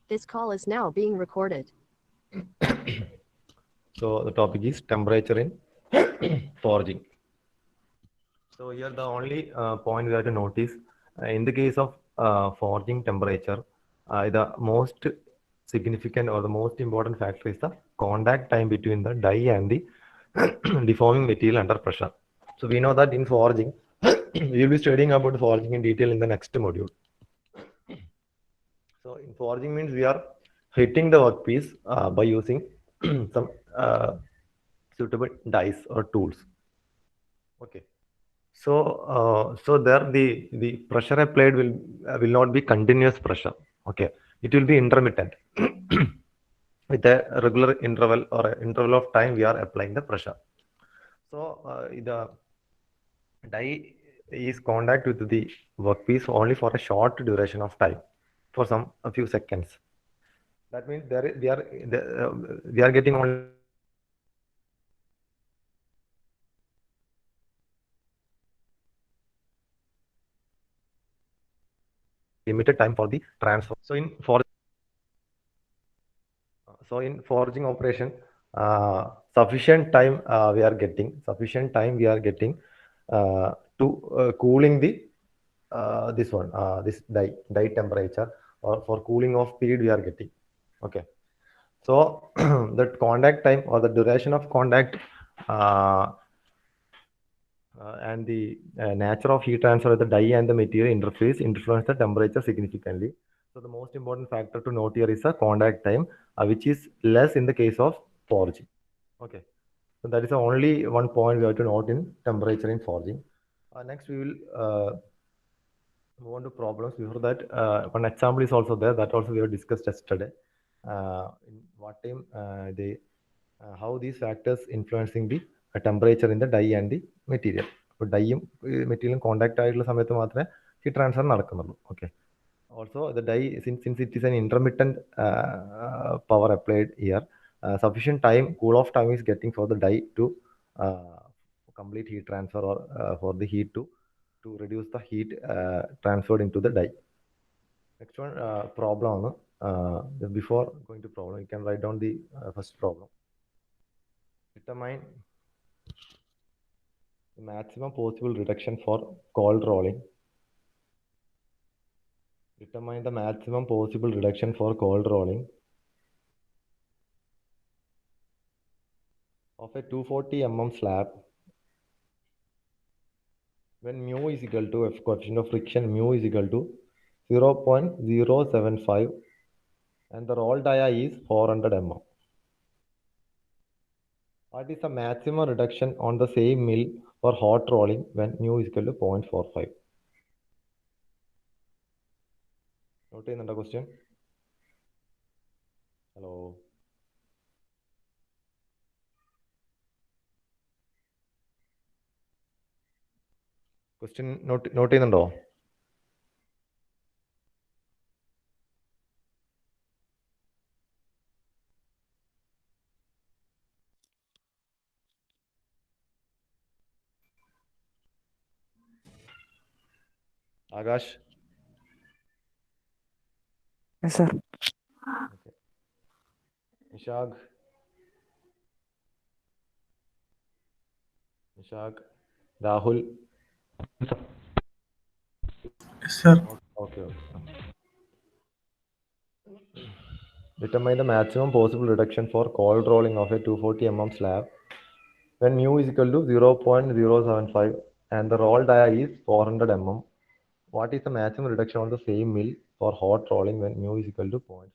This call is now being recorded. So the topic is temperature in forging. So here the only point we have to notice in the case of forging temperature, the most significant or the most important factor is the contact time between the die and the deforming material under pressure. So we know that in forging, we will be studying about forging in detail in the next module. So in forging means we are hitting the workpiece by using some suitable dies or tools. Okay. So there the pressure applied will not be continuous pressure. Okay, it will be intermittent. With a regular interval or a interval of time we are applying the pressure. So the die is contact with the workpiece only for a short duration of time, for a few seconds. That means we are getting only limited time for the transfer of the heat So in forging operation, sufficient time we are getting to cooling the this die temperature, or for cooling of period we are getting. Okay, so that contact time or the duration of contact uh, and the nature of heat transfer of the die and the material interface influence the temperature significantly. So the most important factor to note here is the contact time, which is less in the case of forging. Okay, so that is the only one point we have to note in temperature in forging. Next, we will move on to problems. Before that, one example is also there that also we have discussed yesterday. In what time how these factors influencing the temperature in the die and the material. അപ്പോൾ ഡൈയും മെറ്റീരിയലും contact ആയിട്ടുള്ള സമയത്ത് മാത്രമേ heat transfer നടക്കുന്നുള്ളൂ. Okay, also the die, since it is an intermittent power applied here, sufficient time cool off time is getting for the die to complete heat transfer, or for the heat to reduce the heat transferred into the die. Next one, problem. Before going to problem, you can write down the first problem. Determine the maximum possible reduction for cold rolling. Determine the maximum possible reduction for cold rolling of a 240 mm slab when mu is equal to, if coefficient of friction mu is equal to 0.075 and the roll dia is 400 mm. What is the maximum reduction on the same mill for hot rolling when mu is equal to 0.45? Note ചെയ്യുന്നുണ്ടോ question? Hello. Question note ചെയ്യുന്നുണ്ടോ? Akash? Yes, sir. Okay. Nishag? Rahul? Yes, sir. Okay. Determine the maximum possible reduction for cold rolling of a 240 mm slab when mu is equal to 0.075 and the roll dia is 400 mm. What is the maximum reduction on the same mill for hot rolling when mu is equal to 0.45?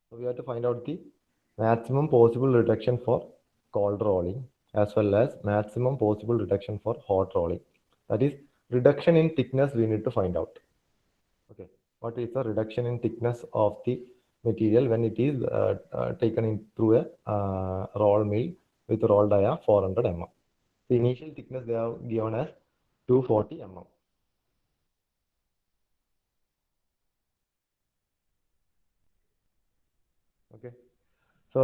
So we have to find out the maximum possible reduction for cold rolling as well as maximum possible reduction for hot rolling. That is, reduction in thickness we need to find out. Okay, what is the reduction in thickness of the material when it is taken in through a roll mill with roll dia 400 mm. The initial thickness they have given as 240 mm. Okay, so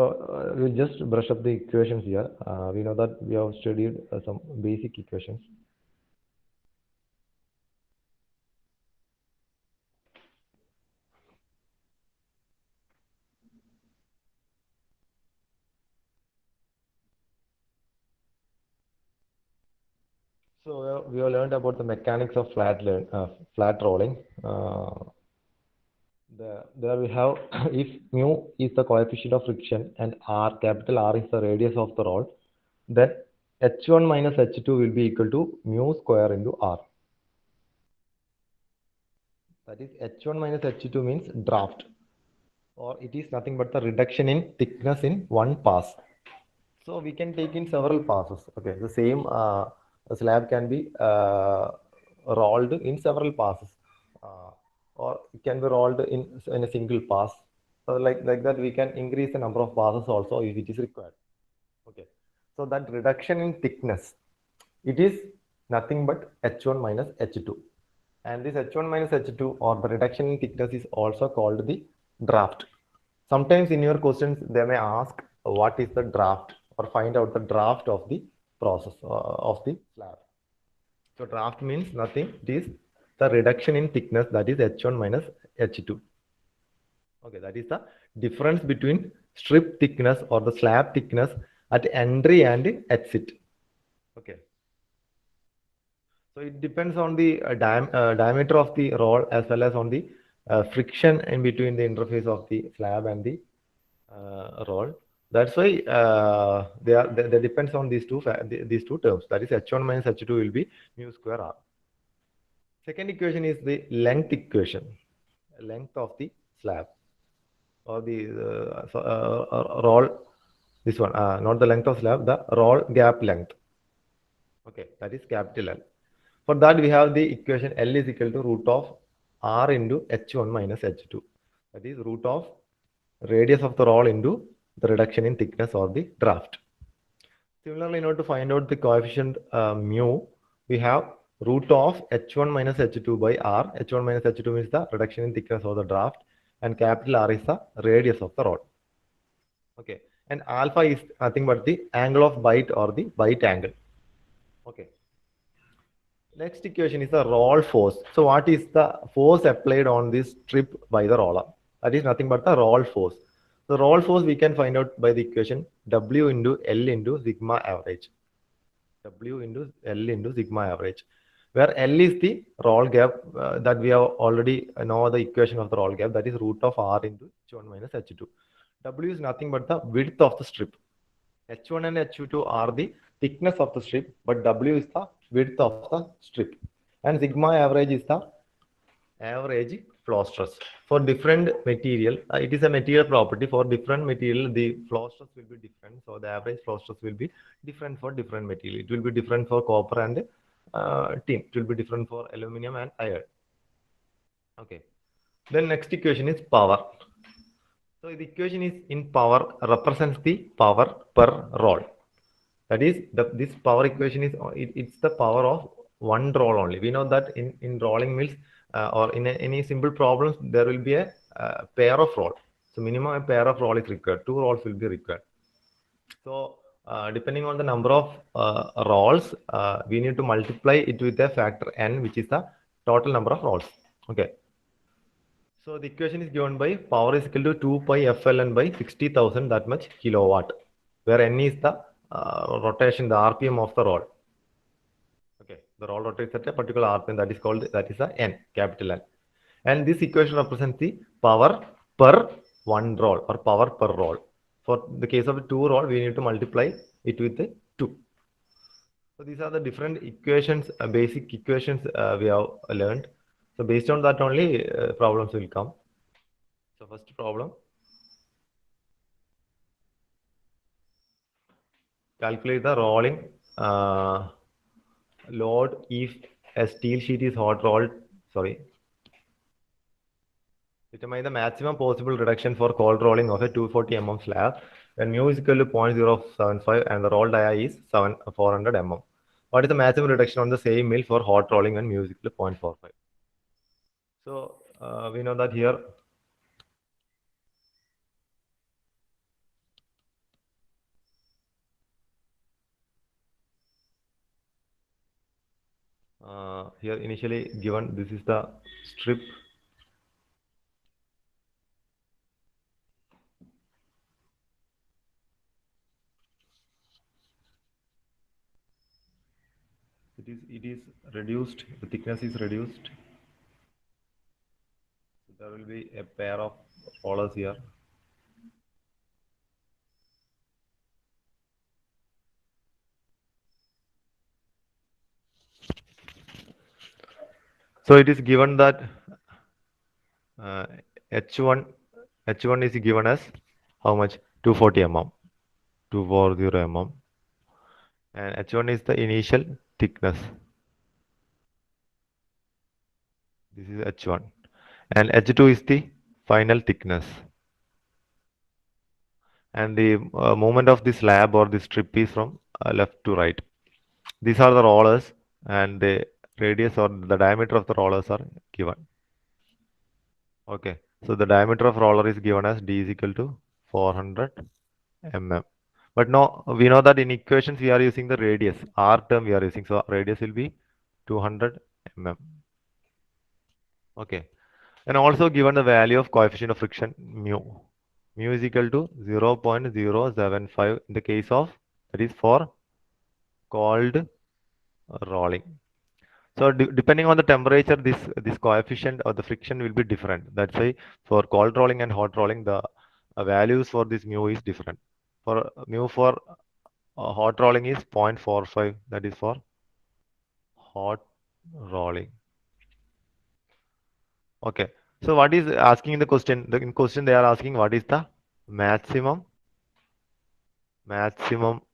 we'll just brush up the equations here. We know that we have studied some basic equations. We have learned about the mechanics of flat rolling. There we have if mu is the coefficient of friction and r, capital R is the radius of the roll, then h1 minus h2 will be equal to mu square into r. That is h1 minus h2 means draft, or it is nothing but the reduction in thickness in one pass. So we can take in several passes. Okay, the same slab can be rolled in several passes, or it can be rolled in a single pass. So like that, we can increase the number of passes also if it is required. Okay, so that reduction in thickness, it is nothing but h1 minus h2, and this h1 minus h2 or the reduction in thickness is also called the draft. Sometimes in your questions they may ask what is the draft or find out the draft of the process of the slab. So draft means nothing. It is the reduction in thickness, that is h1 minus h2. Okay, that is the difference between strip thickness or the slab thickness at entry and exit. Okay. So it depends on the diameter of the roll as well as on the friction in between the interface of the slab and the roll. That's why they depends on these two terms. That is h1 minus h2 will be mu square r. Second equation is the length equation, length of the slab or the roll. This one, not the length of slab, the roll gap length. Okay, that is capital L. For that, we have the equation L is equal to root of R into H1 minus H2. That is root of radius of the roll into the reduction in thickness or the draft. Similarly, in order to find out the coefficient mu, we have root of H1 minus H2 by R. H1 minus H2 means the reduction in thickness of the draft, and capital R is the radius of the roll. Okay, and alpha is nothing but the angle of bite or the bite angle. Okay. Next equation is the roll force. So what is the force applied on this strip by the roller? That is nothing but the roll force. The roll force we can find out by the equation W into L into sigma average. W into L into sigma average, where L is the roll gap that we have already know the equation of the roll gap, that is root of R into H1 minus H2. W is nothing but the width of the strip. H1 and H2 are the thickness of the strip, but W is the width of the strip. And sigma average is the average flow stress. For different material, it is a material property. For different material, the flow stress will be different. So the average flow stress will be different for different material. It will be different for copper and tin. It will be different for aluminum and iron. Okay. Then next equation is power. So the equation is in power represents the power per roll. That is, this power equation is it's the power of one roll only. We know that in rolling mills or in any simple problems there will be a pair of roll. So minimum a pair of roll is required. Two rolls will be required. So depending on the number of rolls, we need to multiply it with a factor n, which is the total number of rolls. Okay. So the equation is given by power is equal to 2 pi FLN by 60,000, that much kilowatt, where n is the rotation, the RPM of the roll. Okay, the roll rotates at a particular RPM, that is the n, capital N. And this equation represents the power per one roll or power per roll. For the case of a two roll, we need to multiply it with the 2. So these are the different equations, basic equations we have learned. So based on that only problems will come. So first problem, calculate the rolling load if a steel sheet is hot rolled. Determine the maximum possible reduction for cold rolling of a 240 mm slab when mu is equal to 0.075 and the roll dia is 400 mm. What is the maximum reduction on the same mill for hot rolling when mu is equal to 0.45? So we know that here here initially given this is the strip. it is reduced. The thickness is reduced. So there will be a pair of rollers here. So it is given that uh, H1 H1 is given as how much? 240 mm, 240 mm, and H1 is the initial thickness. This is H1, and H2 is the final thickness. And the movement of this slab or this strip is from left to right. These are the rollers, and the radius or the diameter of the rollers are given. Okay, so the diameter of roller is given as d is equal to 400 mm. But no, we know that in equations we are using the radius, r term we are using, so radius will be 200 mm. Okay, and also given the value of coefficient of friction mu. Mu is equal to 0.075 in the case of, that is for cold rolling. So depending on the temperature, this coefficient or the friction will be different. That's why for cold rolling and hot rolling, the values for this mu is different. For mu for hot rolling is 0.45. That is for hot rolling. Okay. So what is asking in the question? In question they are asking what is the maximum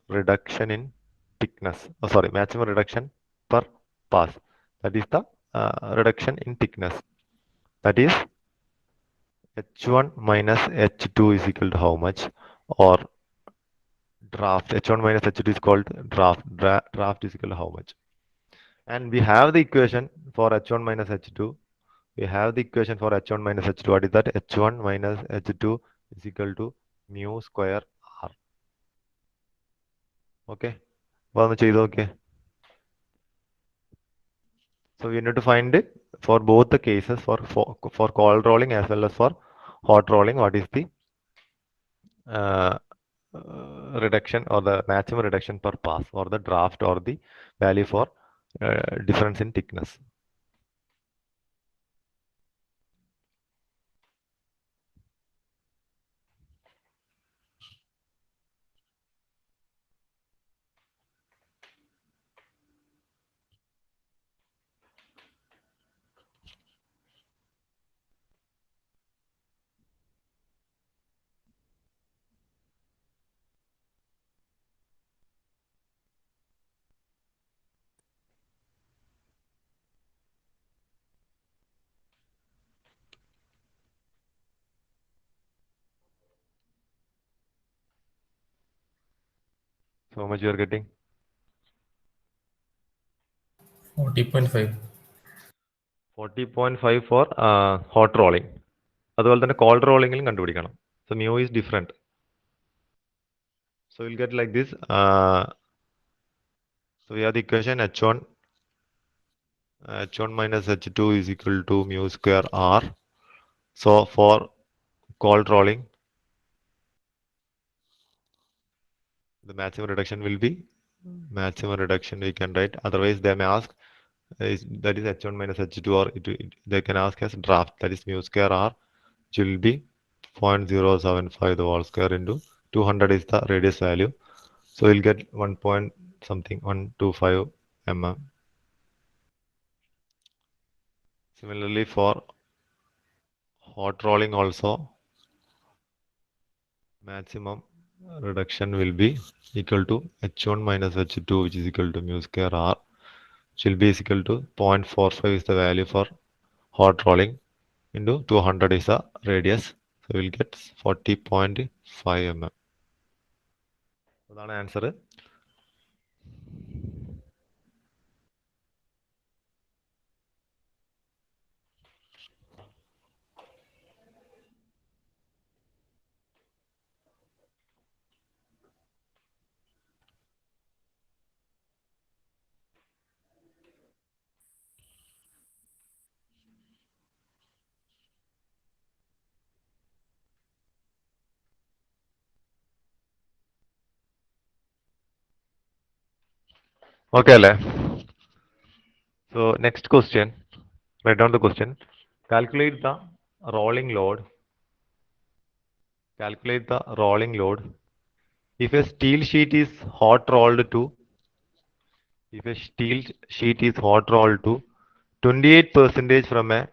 reduction in thickness. Oh, sorry, maximum reduction per pass. That is the reduction in thickness. That is H1 minus H2 is equal to how much? Or draft. H1 minus H2 is called draft. Draft is equal to how much? And we have the equation for H1 minus H2. We have the equation for H1 minus H2. What is that? H1 minus H2 is equal to mu square R. Okay. Okay. So we need to find it for both the cases for cold rolling as well as for hot rolling. What is the uh, reduction or the maximum reduction per pass or the draft or the value for difference in thickness? So how much you are getting? 40.5. 40.5 for hot rolling. അതുപോലെ തന്നെ cold rolling കണ്ടുപിടിക്കണം. So mu is different. So we'll get like this. So we have the equation H1 minus H2 is equal to mu square R. So for cold rolling, the maximum reduction will be maximum reduction we can write. Otherwise, they may ask that is H1 minus H2, or they can ask as draft, that is mu square R, which will be 0.075 the whole square into 200 is the radius value. So we'll get 1 point something 125 mm. Similarly for hot rolling also, maximum reduction will be equal to H1 minus H2, which is equal to mu square R, which will be equal to 0.45 is the value for hot rolling into 200 is the radius. So we'll get 40.5 mm. അതാണ് answer. Okay അല്ലേ? So next question, write down the question. Calculate the rolling load. Calculate the rolling load. If a steel sheet is hot rolled to, if a steel sheet is hot rolled to 28% from a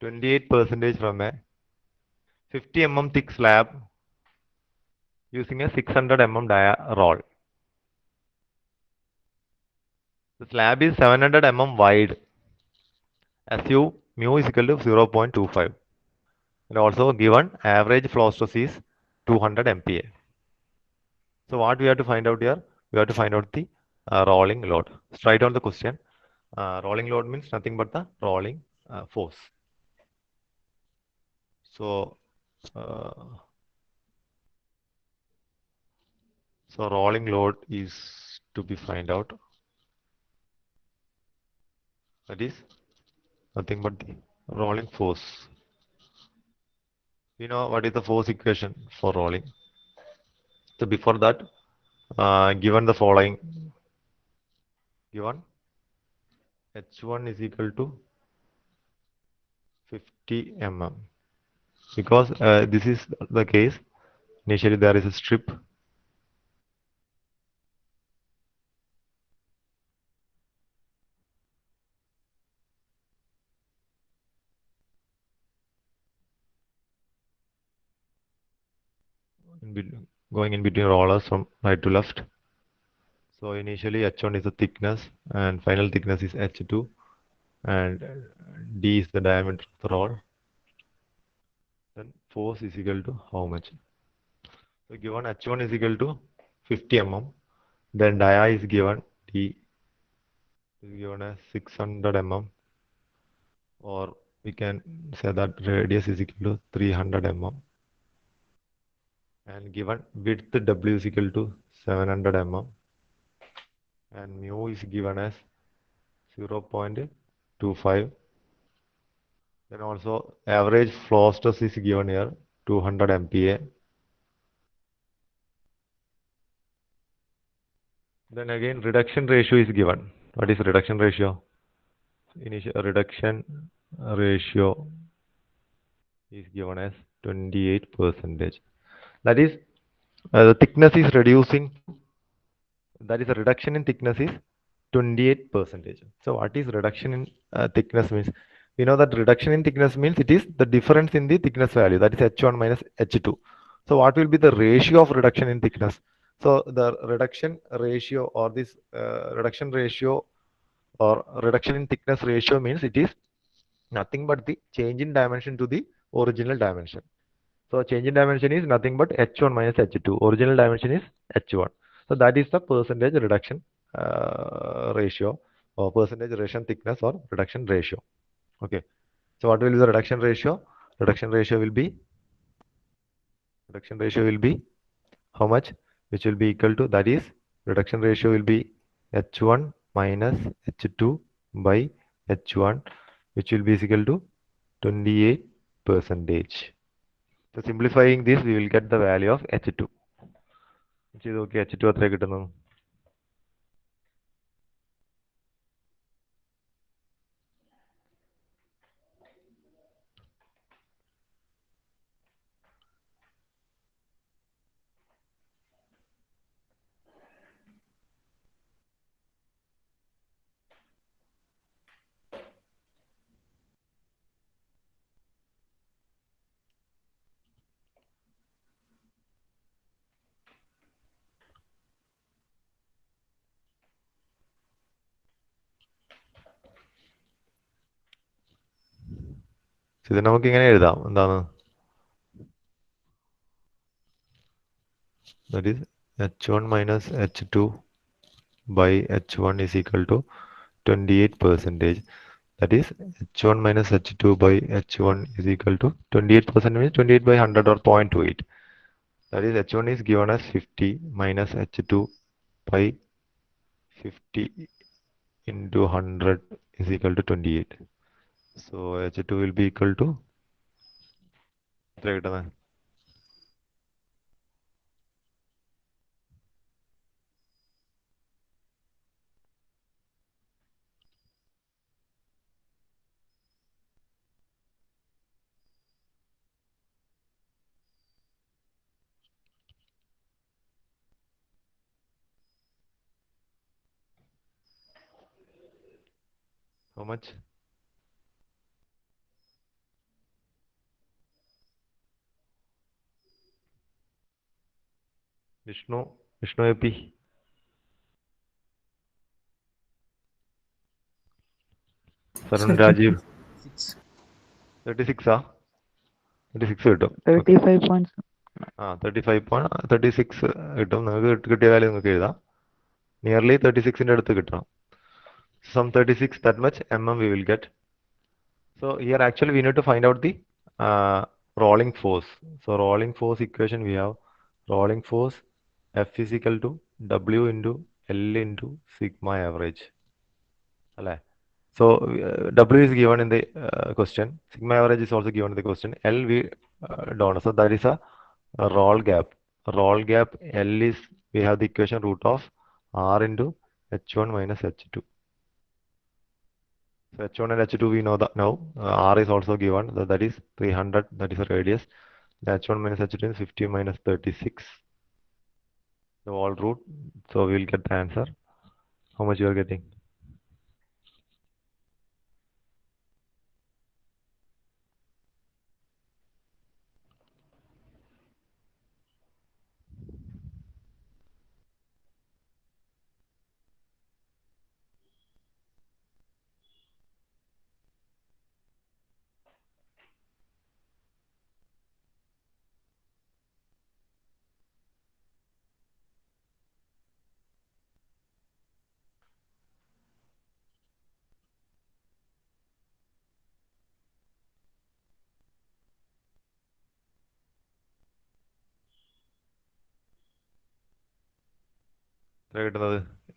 28% from a 50 mm thick slab using a 600 mm dia roll. The slab is 700 mm wide. Assume mu is equal to 0.25. And also given average flow stress is 200 MPa. So what we have to find out here? We have to find out the rolling load. Just write down the question. Rolling load means nothing but the rolling force. So, so rolling load is to be find out. That is nothing but the rolling force. You know what is the force equation for rolling? So before that, given the following, given H1 is equal to 50 mm. Because this is the case, initially there is a strip. Going in between rollers from right to left. So initially H1 is the thickness and final thickness is H2 and D is the diameter of the roll. Then force is equal to how much? So given H1 is equal to 50 mm, then dia is given D is given as 600 mm, or we can say that radius is equal to 300 mm, and given width W is equal to 700 mm, and mu is given as 0.25. Then also average flow stress is given here 200 MPa. Then again reduction ratio is given. What is reduction ratio? Initial reduction ratio is given as 28%. That is the thickness is reducing. That is a reduction in thickness is 28%. So what is reduction in thickness means? We know that reduction in thickness means it is the difference in the thickness value, that is H1 minus H2. So what will be the ratio of reduction in thickness? So the reduction ratio or this reduction ratio or reduction in thickness ratio means it is nothing but the change in dimension to the original dimension. So change in dimension is nothing but H1 minus H2. Original dimension is H1. So that is the percentage reduction ratio or percentage reduction thickness or reduction ratio. Okay. So what will be the reduction ratio? Reduction ratio will be how much? Which will be equal to, that is reduction ratio will be H1 minus H2 by H1, which will be equal to 28%. So simplifying this, we will get the value of H2. Which is okay, H2 എത്ര കിട്ടുന്നു? ഇത് നമുക്ക് ഇങ്ങനെ എഴുതാം, എന്താണ്? That is H1 minus H2 by H1 is equal to 28%. That is H1 minus H2 by H1 is equal to 28% means 28 by 100 or 0.28. That is H1 is given as 50 minus H2 by 50 into 100 is equal to 28. So H2 will be equal to എത്ര കിട്ടുന്നത്? How much? Vishnu AP. Sarun Rajiv. 36 36 കിട്ടും. 35 35.36 കിട്ടും. നിങ്ങൾക്ക് കിട്ടിയ value നിങ്ങൾക്ക് എഴുതാം. Nearly 36ന്റെ അടുത്ത് കിട്ടണം. Some 36, that much mm we will get. So here actually we need to find out the rolling force. So rolling force equation we have rolling force F is equal to W into L into sigma average. So W is given in the question. Sigma average is also given in the question. L we don't know. So that is a roll gap. Roll gap L is, we have the equation root of R into H1 minus H2. So H1 and H2 we know that now. R is also given. So that is 300. That is a radius. The H1 minus H2 is 50 minus 36. The whole root. So we will get the answer. How much you are getting?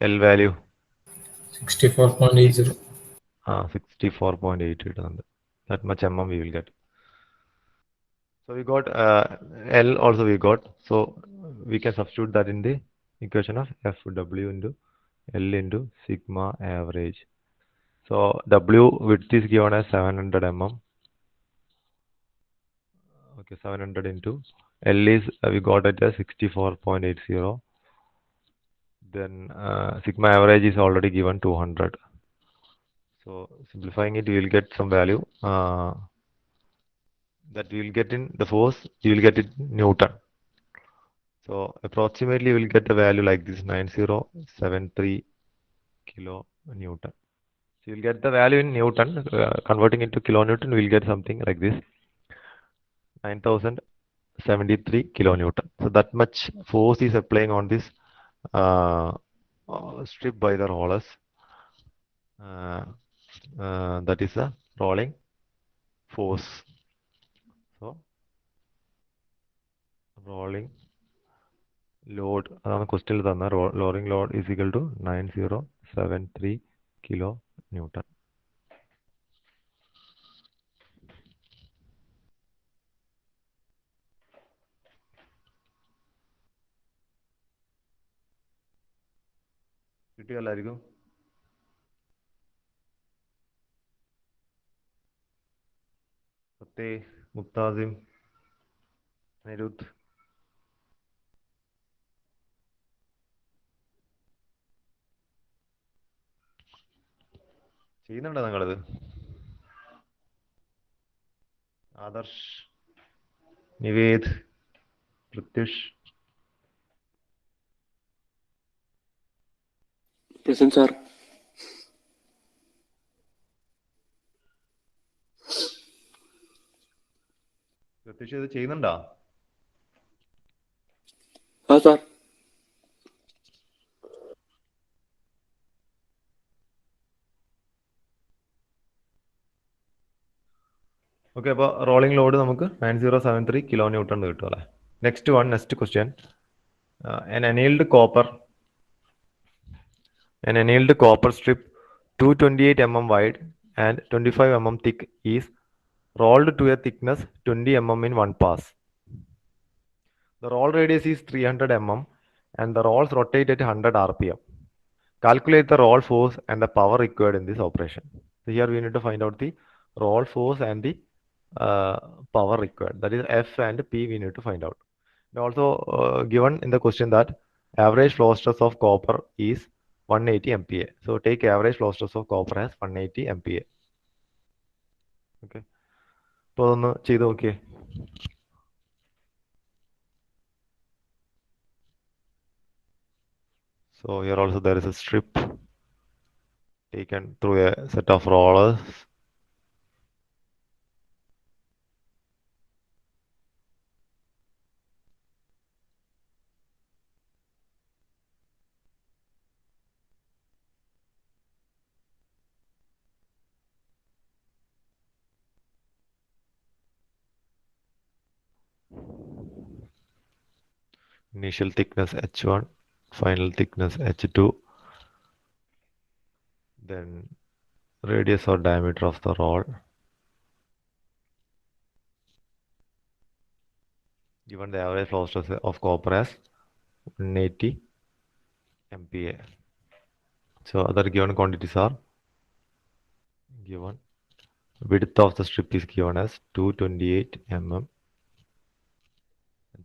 L value 64.80. 64.8. That much mm we will get. So we got L also we got. So we can substitute that in the equation of FW into L into sigma average. So W width is given as 700 mm. Okay, 700 into L is we got it as 64.80. Then sigma average is already given 200. So simplifying it, we will get some value that we will get in the force. You will get it Newton. So approximately we will get a value like this, 9073 kilonewton. So you will get the value in Newton. Converting into kilonewton, we will get something like this, 9073 kilonewton. So that much force is applying on this strip by the rollers. That is a rolling force. So rolling load, question rolling load is equal to 9073 kilonewton. കിട്ടിയല്ലായിരിക്കും. Sathe, മുക്താസിം, നിരുദ്. ചെയ്യുന്നുണ്ടോ നിങ്ങളിത്? Adarsh, Nived, Pratyush. Present, sir. Pratyush ഇത് ചെയ്യുന്നുണ്ടോ? Sir. Okay, അപ്പോൾ rolling load നമുക്ക് 9073 kilonewton കിട്ടും അല്ലേ. Next question. An annealed copper strip 228 mm wide and 25 mm thick is rolled to a thickness 20 mm in one pass. The roll radius is 300 mm and the rolls rotate at 100 rpm. Calculate the roll force and the power required in this operation. So here we need to find out the roll force and the power required. That is F and P we need to find out. And also given in the question that average flow stress of copper is 180 MPa. So take average flow stress of copper as 180 MPa. Okay. അപ്പോൾ അതൊന്ന് ചെയ്ത് നോക്കിയേ. So here also there is a strip taken through a set of rollers. Initial thickness H1, final thickness H2, then radius or diameter of the roll, given the average flow stress of copper as 180 MPa. So other given quantities are given. Width of the strip is given as 228 mm.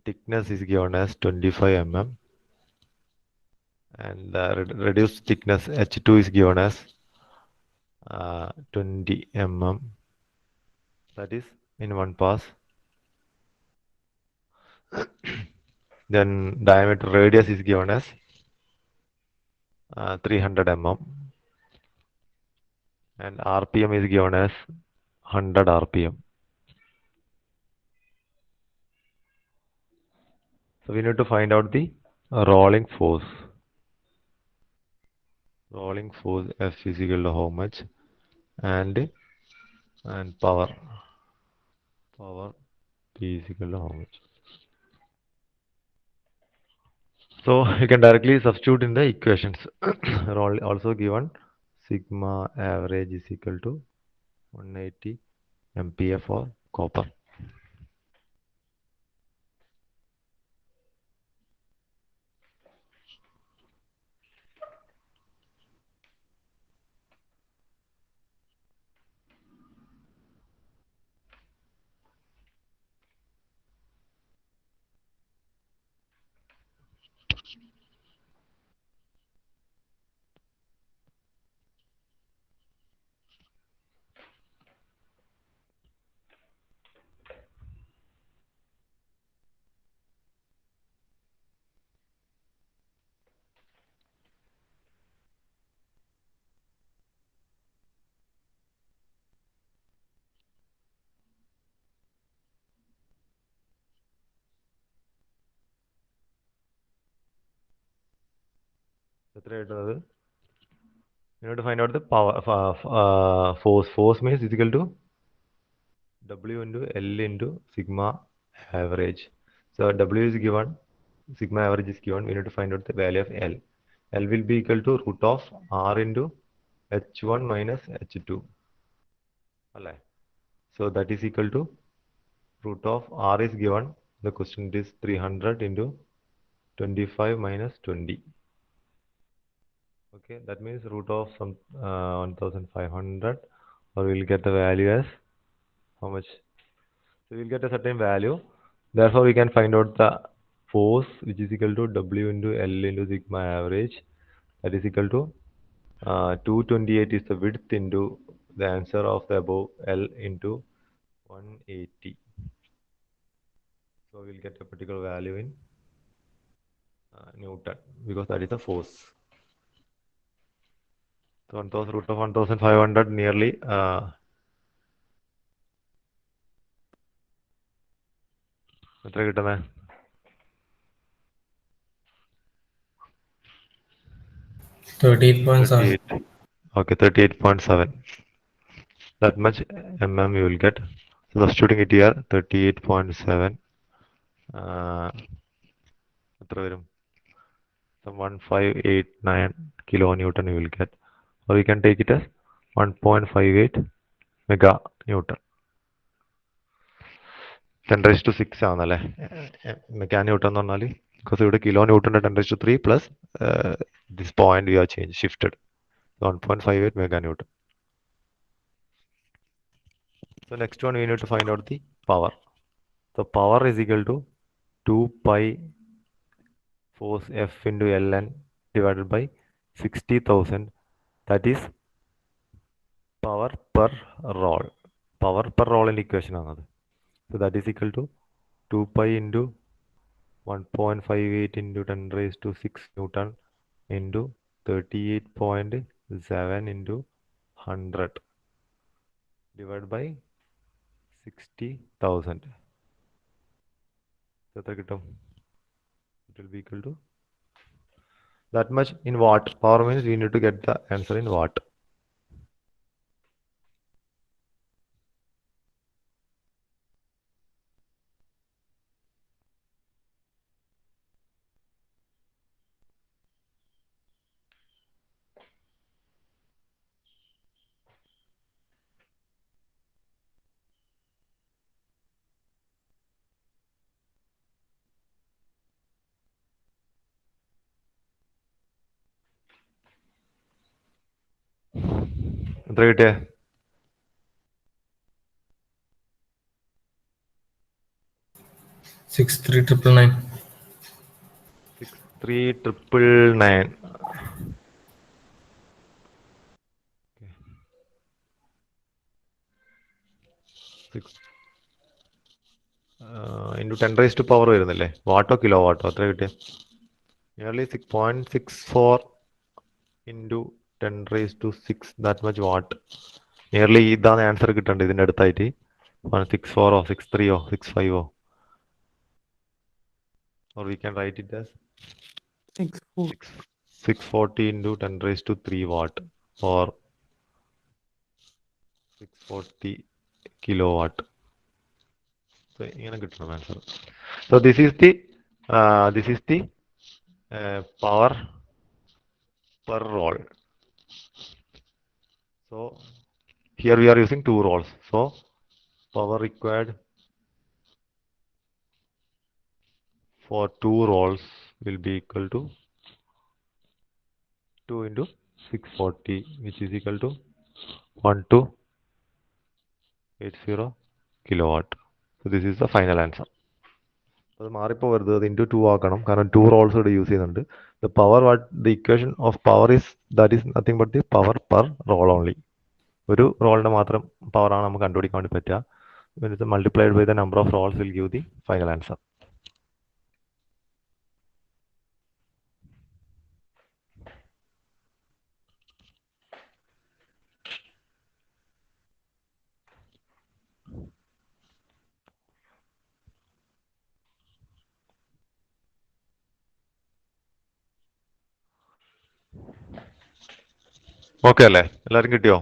Thickness is given as 25 mm. And the reduced thickness H2 is given as 20 mm. That is in one pass. Then diameter radius is given as 300 mm. And RPM is given as 100 RPM. So we need to find out the rolling force. Rolling force F is equal to how much? And power P is equal to how much? So you can directly substitute in the equations. Also given sigma average is equal to 180 MPa for copper. You need to find out the power force. Force means is equal to W into L into sigma average. So W is given, sigma average is given. We need to find out the value of L. L will be equal to root of R into H1 minus H2. So that is equal to root of R is given. The question is 300 into 25 minus 20. Okay, that means root of some 1500, or we'll get the value as how much? So we'll get a certain value. Therefore, we can find out the force, which is equal to W into L into sigma average. That is equal to 228 is the width into the answer of the above L into 180. So we'll get a particular value in Newton, because that is the force. So 1000 root of 1500 nearly 38.7. Okay, 38.7. That much mm you will get. So substituting it here, 38.7. Some 1589 kilonewton you will get, or you can take it as 1.58 mega Newton. 10 raised to 6 ആണല്ലേ mega newton എന്ന് പറഞ്ഞാൽ, because ഇവിടെ kilo ന്യൂട്ടൻ്റെ 10 raised to 3 plus this point we have changed, shifted 1.58 mega Newton. So next one we need to find out the power. So power is equal to 2 pi force F into Ln divided by 60,000. That is power per roll. Power per roll in equation ആണ്. So that is equal to 2 pi into 1.58 into 10 raised to 6 Newton into 38.7 into 100 divided by 60,000. So that it will be equal to that much in watt. Power means we need to get the answer in watt. എത്ര കിട്ടിയേ? 63,999. 63,999. Into 10 raise to power വരുന്നില്ലേ? വാട്ടോ kilo വാട്ടോ എത്ര കിട്ടിയ? Nearly 6.64 into 10 raise to 6 that much watt. Nearly ഇതാണ് answer കിട്ടേണ്ടത് ഇതിൻ്റെ അടുത്തായിട്ട്. 164 63 65 or we can write it as 640 into 10 raised to 3 watt or 640 kilowatt. So ഇങ്ങനെ കിട്ടണം answer. So this is the power per roll. So here we are using 2 rolls. So power required for 2 rolls will be equal to 2 into 640, which is equal to 1280 kilowatt. So this is the final answer. അത് മാറിപ്പോകരുത്, അത് into 2 ആക്കണം, കാരണം 2 Rolls ഇവിടെ use ചെയ്യുന്നുണ്ട്. The power watt the equation of power is that is nothing but the power per roll only. ഒരു റോളിൻ്റെ മാത്രം പവറാണ് നമുക്ക് കണ്ടുപിടിക്കാൻ വേണ്ടി പറ്റുക. Multiplied by the number of rolls will give the final answer. Okay അല്ലേ? എല്ലാവരും കിട്ടിയോ?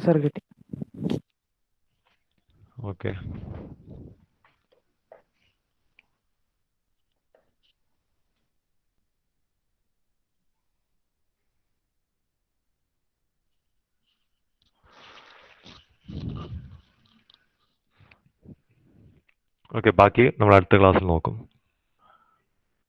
സാർ കിട്ടി. ഓക്കെ. ഓക്കെ, ബാക്കി നമ്മൾ അടുത്ത ക്ലാസ്സിൽ നോക്കും.